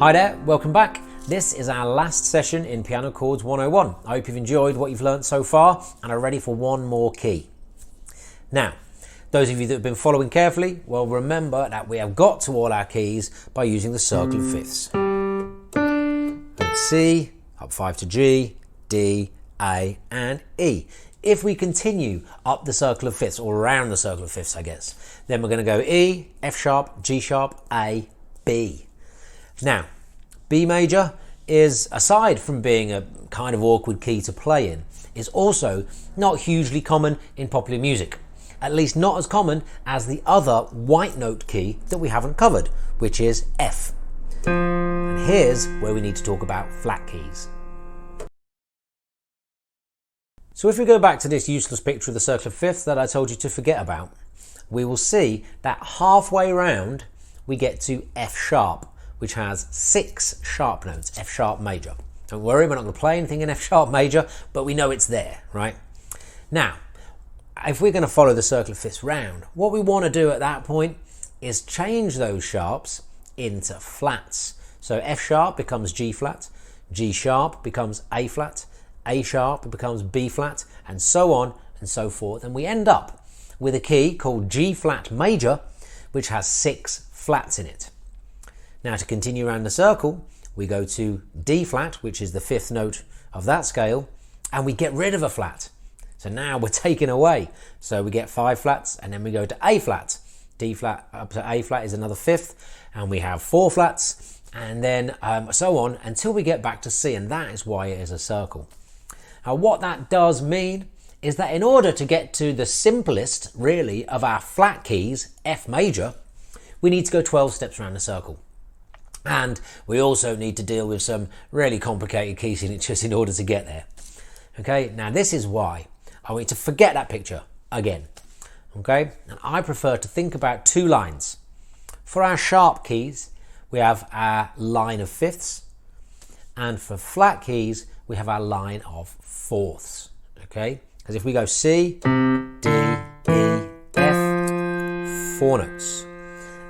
Hi there, welcome back. This is our last session in Piano Chords 101. I hope you've enjoyed what you've learnt so far and are ready for one more key. Now, those of you that have been following carefully, well, remember that we have got to all our keys by using the circle of fifths. C, up 5 to G, D, A and E. If we continue up the circle of fifths, or around the circle of fifths I guess, then we're going to go E, F sharp, G sharp, A, B. Now, B major is, aside from being a kind of awkward key to play in, is also not hugely common in popular music. At least not as common as the other white note key that we haven't covered, which is F. And here's where we need to talk about flat keys. So if we go back to this useless picture of the circle of fifths that I told you to forget about, we will see that halfway round we get to F sharp, which has 6 sharp notes, F sharp major. Don't worry, we're not going to play anything in F sharp major, but we know it's there, right? Now, if we're going to follow the circle of fifths round, what we want to do at that point is change those sharps into flats. So F sharp becomes G flat, G sharp becomes A flat, A sharp becomes B flat, and so on and so forth. And we end up with a key called G flat major, which has 6 flats in it. Now to continue around the circle, we go to D flat, which is the 5th note of that scale, and we get rid of a flat. So now we're taking away. So we get 5 flats, and then we go to A flat. D flat up to A flat is another 5th, and we have 4 flats, and then so on until we get back to C, and that is why it is a circle. Now what that does mean is that in order to get to the simplest, really, of our flat keys, F major, we need to go 12 steps around the circle. And we also need to deal with some really complicated key signatures in order to get there. Okay, now this is why I want you to forget that picture again. Okay, and I prefer to think about 2 lines. For our sharp keys, we have our line of fifths, and for flat keys, we have our line of fourths. Okay, because if we go C, D, E, F, 4 notes,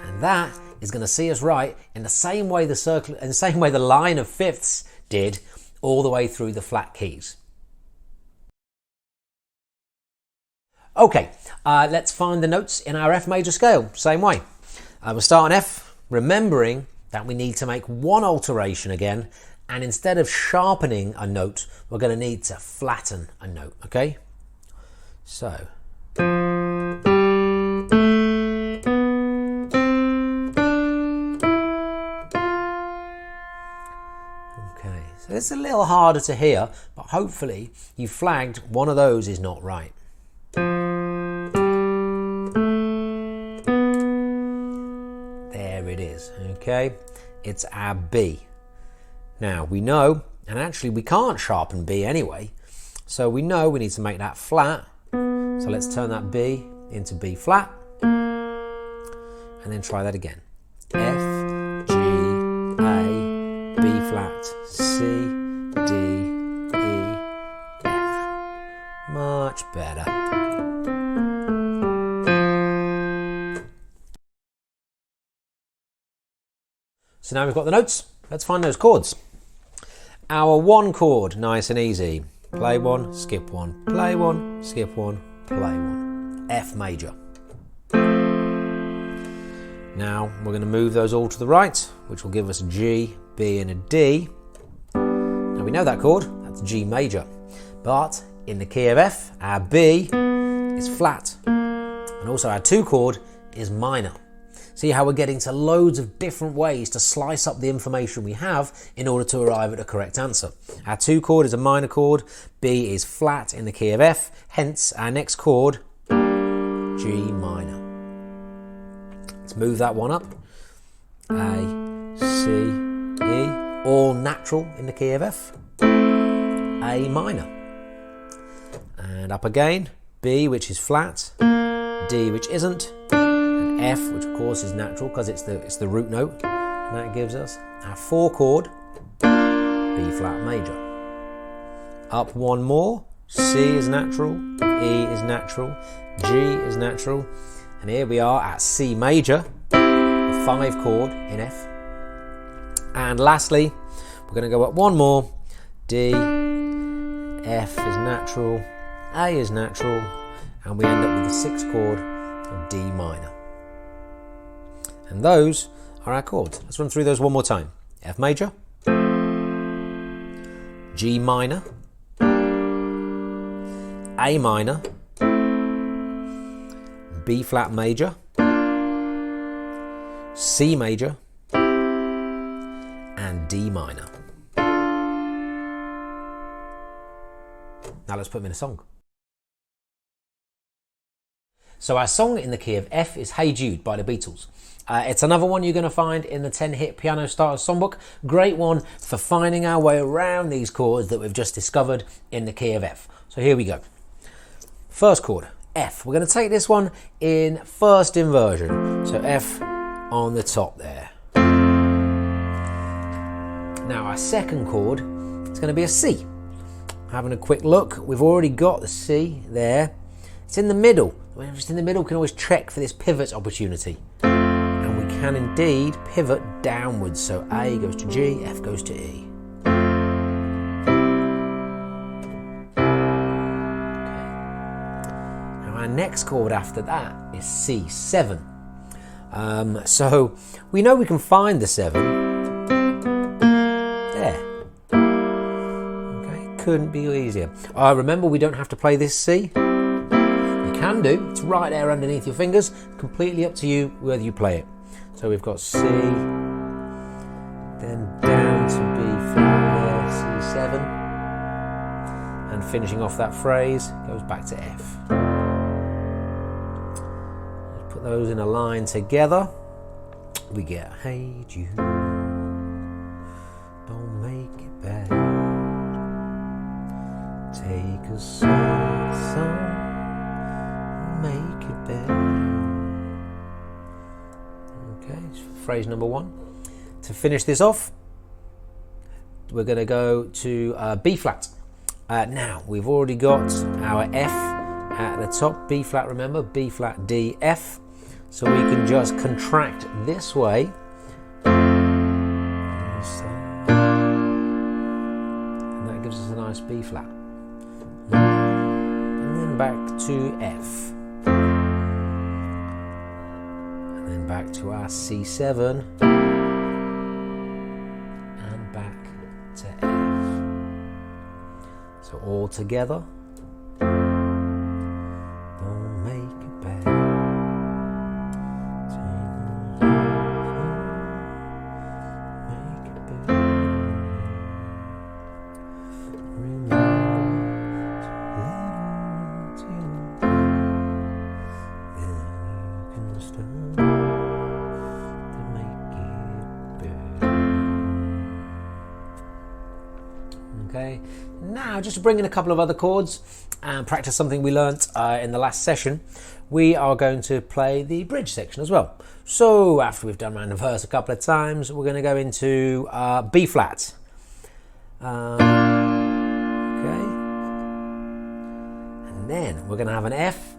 and that is going to see us right in the same way the line of fifths did all the way through the flat keys. Okay, let's find the notes in our F major scale, same way. We'll start on F, remembering that we need to make one alteration again, and instead of sharpening a note, we're going to need to flatten a note, okay? So. So it's a little harder to hear, but hopefully you flagged one of those is not right. There it is, okay? It's our B. Now we know, and actually we can't sharpen B anyway, so we know we need to make that flat. So let's turn that B into B flat, and then try that again. F, G, A, B flat, C, D, E, F. Much better. So now we've got the notes, let's find those chords. Our 1 chord, nice and easy. Play 1, skip 1, play 1, skip 1, play 1. F major. Now we're going to move those all to the right, which will give us a G, B and a D. Now we know that chord, that's G major. But in the key of F, our B is flat. And also our 2 chord is minor. See how we're getting to loads of different ways to slice up the information we have in order to arrive at a correct answer. Our 2 chord is a minor chord, B is flat in the key of F, hence our next chord, G minor. Let's move that one up. A, C, E, all natural in the key of F. A minor. And up again, B, which is flat, D, which isn't, and F, which of course is natural because it's the root note, and that gives us our 4 chord, B flat major. Up one more, C is natural, E is natural, G is natural, and here we are at C major, a 5 chord in F. And lastly, we're going to go up one more. D, F is natural, A is natural, and we end up with the sixth chord of D minor. And those are our chords. Let's run through those one more time. F major, G minor, A minor, B flat major, C major, and D minor. Now let's put them in a song. So our song in the key of F is Hey Jude by the Beatles. It's another one you're going to find in the 10-hit Piano Starter Songbook. Great one for finding our way around these chords that we've just discovered in the key of F. So here we go. First chord, F. We're going to take this one in first inversion. So F on the top there. Now our second chord is going to be a C. Having a quick look, we've already got the C there. It's in the middle. Whenever it's in the middle, we can always check for this pivot opportunity. And we can indeed pivot downwards. So A goes to G, F goes to E. Okay. Now our next chord after that is C7. So we know we can find the 7. There. Okay, couldn't be easier. Remember, we don't have to play this C. Can do. It's right there underneath your fingers. Completely up to you whether you play it. So we've got C, then down to B flat there, C7, and finishing off that phrase goes back to F. Let's put those in a line together. We get Hey Jude, don't make it bad. Take a sad song, make it better. Okay, phrase number one. To finish this off, we're going to go to B flat. Now, we've already got our F at the top. B flat, remember, B flat, D, F. So we can just contract this way. And that gives us a nice B flat. And then back to F. And then back to our C7. And back to F. So all together. Don't make it bad. Make it better. Remember to let on to then you can start to make it better. Okay, now just to bring in a couple of other chords and practice something we learnt in the last session, we are going to play the bridge section as well. So after we've done round the verse a couple of times, we're going to go into B flat. Okay, and then we're going to have an F,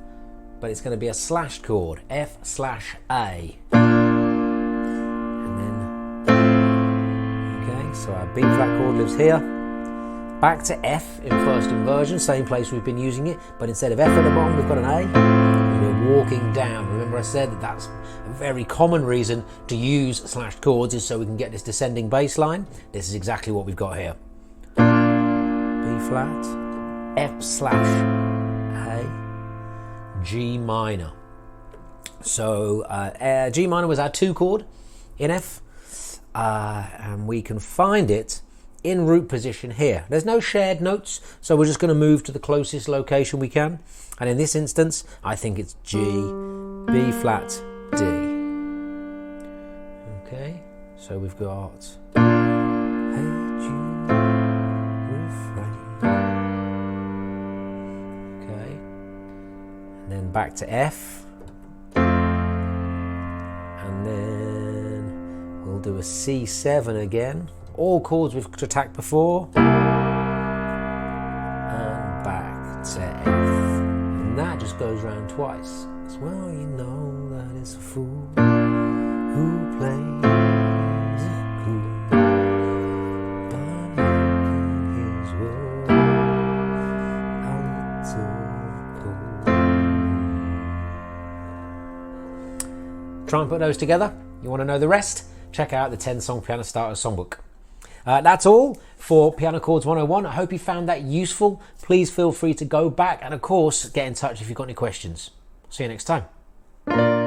but it's going to be a slashed chord, F slash A. And then, okay, so our B flat chord lives here. Back to F in first inversion, same place we've been using it, but instead of F at the bottom, we've got an A. And we're walking down. Remember I said that that's a very common reason to use slashed chords, is so we can get this descending bass line. This is exactly what we've got here. B flat, F slash A, G minor. So G minor was our 2 chord in F, and we can find it in root position here. There's no shared notes, so we're just going to move to the closest location we can. And in this instance, I think it's G, B flat, D. Okay, so we've got Hey Jude, refrain. Okay, and then back to F, and then we'll do a C7 again. All chords we've attacked before, and back to F, and that just goes round twice. As well, you know that it's a fool who plays it cool. Try and put those together. You want to know the rest? Check out the 10 Song Piano Starter Songbook. That's all for Piano Chords 101. I hope you found that useful. Please feel free to go back and, of course, get in touch if you've got any questions. See you next time.